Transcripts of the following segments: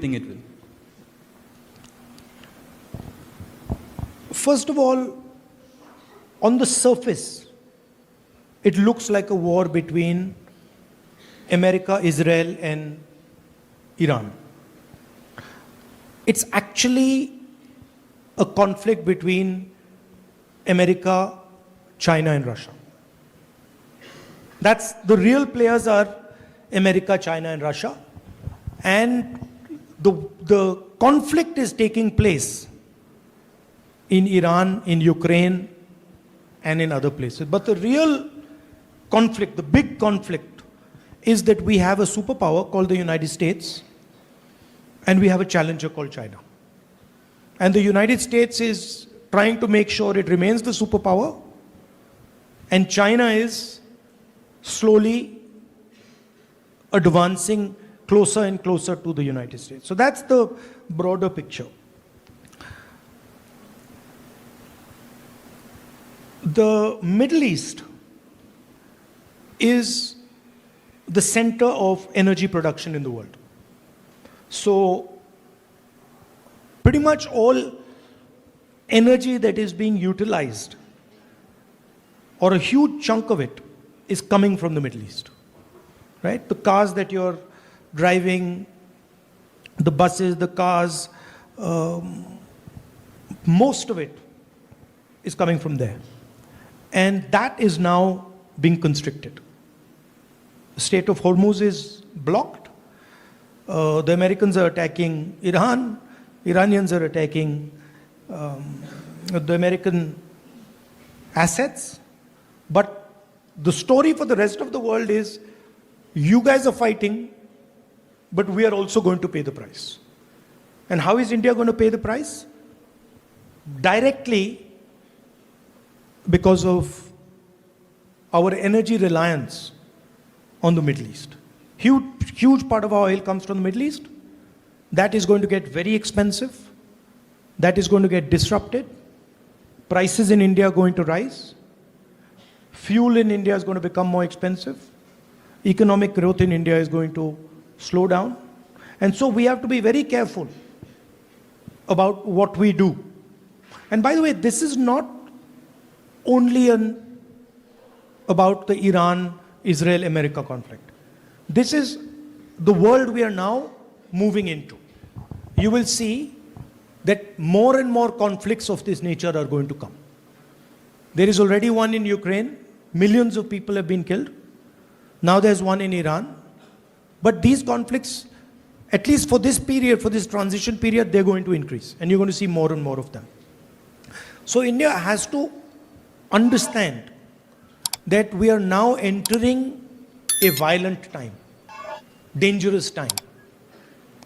think it will? First of all, on the surface, it looks like a war between America, Israel, and Iran. It's actually a conflict between America, China, and Russia. That's the real players are America, China, and Russia. And the conflict is taking place in Iran, in Ukraine, and in other places. But the real conflict, the big conflict, is that we have a superpower called the United States, and we have a challenger called China. And the United States is trying to make sure it remains the superpower, and China is slowly advancing closer and closer to the United States. So that's the broader picture. The Middle East is the center of energy production in the world. So pretty much all energy that is being utilized, or a huge chunk of it, is coming from the Middle East. Right? The cars that you're driving, the buses, the cars, most of it is coming from there. And that is now being constricted. The Strait of Hormuz is blocked. The Americans are attacking Iran. Iranians are attacking the American assets. But the story for the rest of the world is, you guys are fighting, but we are also going to pay the price. And how is India going to pay the price? Directly, because of our energy reliance on the Middle East. Huge part of our oil comes from the Middle East. That is going to get very expensive. That is going to get disrupted. Prices in India are going to rise. Fuel in India is going to become more expensive. Economic growth in India is going to slow down. And so we have to be very careful about what we do. And by the way, this is not only about the Iran-Israel-America conflict. This is the world we are now moving into. You will see that more and more conflicts of this nature are going to come. There is already one in Ukraine. Millions of people have been killed. Now there's one in Iran. But these conflicts, at least for this period, for this transition period, they're going to increase. And you're going to see more and more of them. So India has to understand that we are now entering a violent time, dangerous time.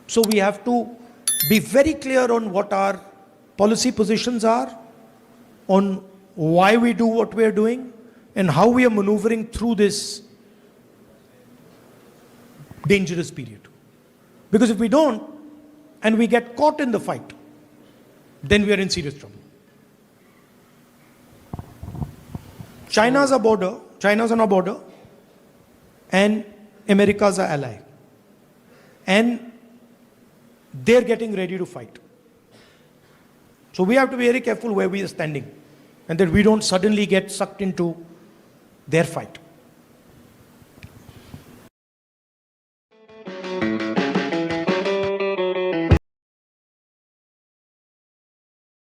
So we have to be very clear on what our policy positions are, on why we do what we are doing, and how we are maneuvering through this dangerous period. Because if we don't, and we get caught in the fight, then we are in serious trouble. China's on our border, and America's our ally. And they're getting ready to fight. So we have to be very careful where we are standing, and that we don't suddenly get sucked into their fight.